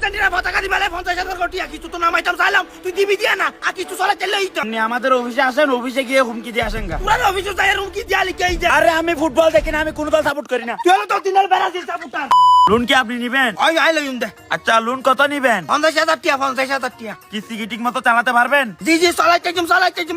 Argentina পতাকা দিবালে 50,000 কোটি কিছু তো নামাইতাম চাইলাম তুই দিবি দিয়া না আর কিছু চলে চলে হইতো আপনি আমাদের অফিসে আসেন, অফিসে গিয়ে হুমকি দিয়ে আসেন গা। পুরো অফিসে যাই হুমকি দিয়া লিখাই যা আরে আমি ফুটবল দেখি না, আমি কোনো দল সাপোর্ট করি না। তুই হলো তো দিনের ব্রাজিল সাপোর্টার লোন কি আপনি নিবেন? ওই আই লইম দে আচ্ছা লোন কত নিবেন? 50,000 টাকা 50,000 টাকা কিস্তি কি ঠিক মতো চালাতে পারবেন? জি চালাইতে জুম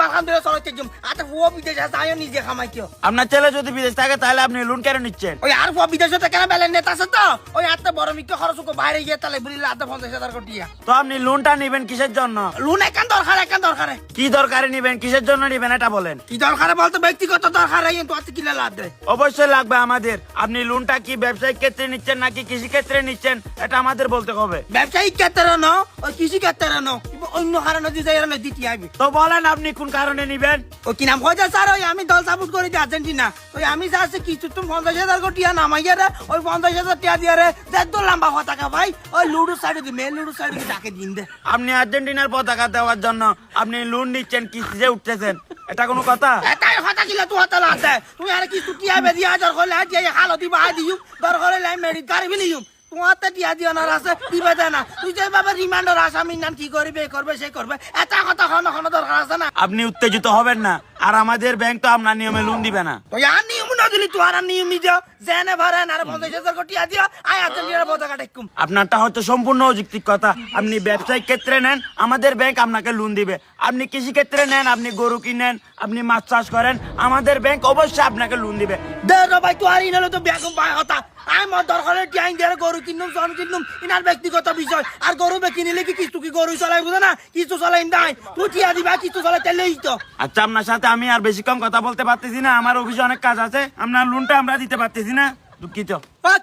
আলহামদুলিল্লাহ চালাইতে জুম আচ্ছা ও বিদেশে যায় নিজে কামাই কিও আপনার ছেলে যদি বিদেশ থাকে তাহলে আপনি লোন কেন নিচ্ছেন? ওই আর ও বিদেশে থেকে না বেলেন নেতা আছে তো ওই আত্মা বড় মিকে খরচ করে বাইরে গিয়ে তাহলে বলিলে আত্মা 50,000 কোটি তো আপনি লোনটা নিবেন কিসের জন্য? লোন একান দরকার কি দরকারে নিবেন, কিসের জন্য নিবেন এটা বলেন। কি দরকার বলতে ব্যক্তিগত দরকার কিন্তু আজকে কিলা লাভ দেয় অবশ্যই লাগবে আমাদের। আপনি লোনটা কি ব্যবসায়িক ক্ষেত্রে নিচ্ছেন নাকি কৃষি ক্ষেত্রে নিচ্ছেন এটা আমাদের বলতে হবে। ব্যবসায়িক ক্ষেত্রে ন ওই কৃষি ক্ষেত্রে ন অন্য কারণে দিতে দিতে আইবে তো বলেন আপনি কোন কারণে নিবেন? ও কি নাম কয় স্যার ওই আমি দল সাপোর্ট করি আর্জেন্টিনা ওই আমি যাচ্ছি কিছু তুমি 50,000 কোটি নামাইয়া রে ওই 50,000 টাকা দিয়ে রে দেখ তো লম্বা পতাকা ভাই ওই লুডু সাইডে দি মেন লুডু সাইডে ডাকে দিন দে আপনি আর্জেন্টিনার পতাকা দেওয়ার জন্য আপনি লোন নিচ্ছেন, কিস্তিতে উঠতেছেন, এটা কোনো কথা? এটাই কথা কিলা তুই হাতে লাতে তুমি আর কি ছুটি আইবে দিয়া দর করলে আজ হালো দিবা আই দিউ দর করে লাই মেডি গাড়ি নিউ তোমার তো টিয়া দিও না আছে দিবে দে না তুই যে বাবা রিমান্ডার আসামি নাম কি করবে করবে সে করবে এটা কথা হন দরকার আছে না আপনি উত্তেজিত হবেন না, আর আমাদের ব্যাংক তো আপনার নিয়মে লোন দিবে না। তো আর নিয়ম না দিলি তুই আর নিয়ম নিজ জেনে ভরেন আর 50,000 কোটি দিও আই আর্জেন্টিনার পতাকা টেকুম আপনারটা হয়তো সম্পূর্ণ অযৌক্তিক কথা। আপনি ব্যবসায়িক ক্ষেত্রে নেন, আমাদের ব্যাংক আপনাকে লোন দিবে। আপনি কৃষি ক্ষেত্রে নেন, আপনি গরু কিনেন, আপনি মাছ চাষ করেন, আমাদের ব্যাংক অবশ্যই আপনাকে লোন দিবে। দে ভাই তুই আর ইনালো তো বেগম পায় কথা আমি মত দরকারে টিয়াইন দিয়ে গরু কিনুম জন কিনুম ইনার ব্যক্তিগত বিষয় আর গরু বে কিনিলে কি কিছু কি গরু চলাই বুঝে না কিছু চলাই নাই তুই টিয়া দিবা কিছু চলাই তেলেই তো আচ্ছা আপনার সাথে আমি আর বেশি কম কথা বলতে পারতেছি না, আমার অফিসে অনেক কাজ আছে, আপনার লোনটা আমরা দিতে পারতেছি না, দুঃখিত।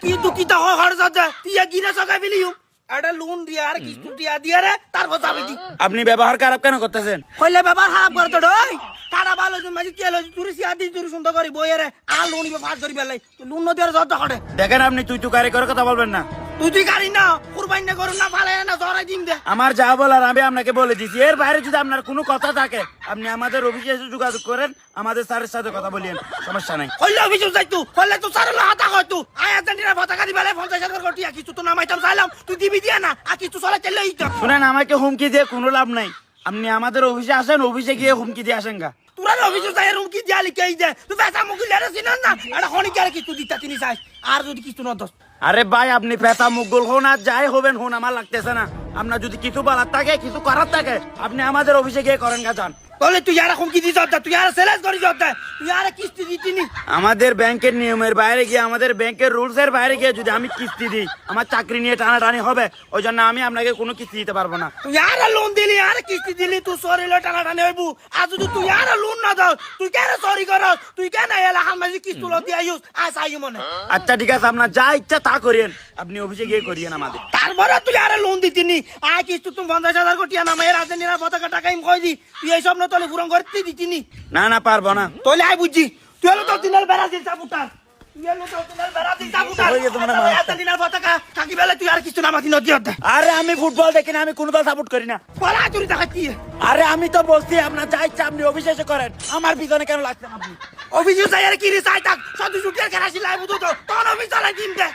কি দুঃখিত খরচ আছে তুই গিরে সকাই ফেলিও এটা লোন দিয়া আর কিছু টিয়া দিয়া রে তারপর যাবি দি আপনি ব্যবহার খারাপ কেন করতেছেন? কইলে ব্যাপার খারাপ করতো ডই তারা ভালো মাঝে তেল তুই সিয়া দি তুই সুন্দর করি বইরে আর লোন নিবে ফাঁস করি বেলাই লোন নদীর যত করে দেখেন আপনি তুই গাড়ি করে কথা বলবেন না। তুই গাড়ি না কুরবানি না করুন না ফালে না জরাই দিম দে আমার যা বলার আমি আপনাকে বলে দিচ্ছি, এর বাইরে যদি আপনার কোনো কথা থাকে আপনি আমাদের অফিসে এসে যোগাযোগ করেন, আমাদের স্যারের সাথে কথা বলিয়েন, সমস্যা নাই। কইলে অফিসে যাই তুই কইলে তো স্যার হাতা কয় তুই আই আর্জেন্টিনা পতাকা দিবালে 50,000 কোটি কিছু তো নামাইতাম চাইলাম তুই দিবি দিয়া না আর কিছু চলে চলে হইতো শুনেন, আমাকে হুমকি দিয়ে কোনো লাভ নাই। আপনি আমাদের অফিসে আসেন, অফিসে গিয়ে হুমকি দিয়ে আসেন গা। তোরা অফিসে যাই রুমকি দিয়া লিখাই দে তুই পেশা মুখি লেরে চিনান না এটা খনিকারে কিছু দিতা তিনি চাই আর যদি কিছু না দোস আরে ভাই আপনি পেশা মুগল হন আর যাই হবেন হন, আমার লাগতেছে না। আপনার যদি কিছু বলার থাকে, কিছু করার থাকে, আপনি আমাদের অফিসে গিয়ে করেন গা, যান। বলে তুই আর হুমকি দিছ তুই আর সেলেস করি যত তুই আর কিস্তি দিতিনি আমাদের ব্যাংকের নিয়মের বাইরে গিয়ে, আমাদের ব্যাংকের রুলস এর বাইরে গিয়ে যদি আমি কিস্তি দিই, আমার চাকরি নিয়ে টানাটানি হবে। ওই জন্য আমি আপনাকে কোনো কিস্তি দিতে পারবো না। তুই আর লোন দিলি আর কিস্তি দিলি তুই সরি লো টানাটানি হইবু আর যদি তুই আর লোন না দাও তুই কেন সরি কর তুই কেন এলা হামাজি কিস্তি লো দিয়া ইউজ আস আই মনে আচ্ছা ঠিক আছে, আপনার যা ইচ্ছা তা করিয়েন, আপনি অফিসে গিয়ে করিয়েন আমাদের। তারপরে তুই আর লোন দিতিনি আর কিস্তি তুমি 50,000 কোটি নামাই আর্জেন্টিনার পতাকা টাকা আমি কই দি তুই এই সব না তলে পুরন করতে দিতিনি না পারবো না। তলে আই বুঝছি তুই হলো তো দিনের ব্রাজিল সাপোর্টার তুই হলো তো দিনের ব্রাজিল সাপোর্টার ওই যে তোমরা মারছো। আর্জেন্টিনার পতাকা কাকি বেলে তুই আর কিছু নামাতি নদী হতে আরে আমি ফুটবল দেখি না, আমি কোনো দল সাপোর্ট করি না। পড়া তুই দেখাচ্ছি আরে আমি তো বলছি আপনার যা ইচ্ছা আপনি অফিসে এসে করেন, আমার পিছনে কেন লাগছেন আপনি? অফিসে যাই আর কি রে চাই থাক সব ছুটি আর খেলা লাই বুঝো তো তখন অফিস চালাই দিন দে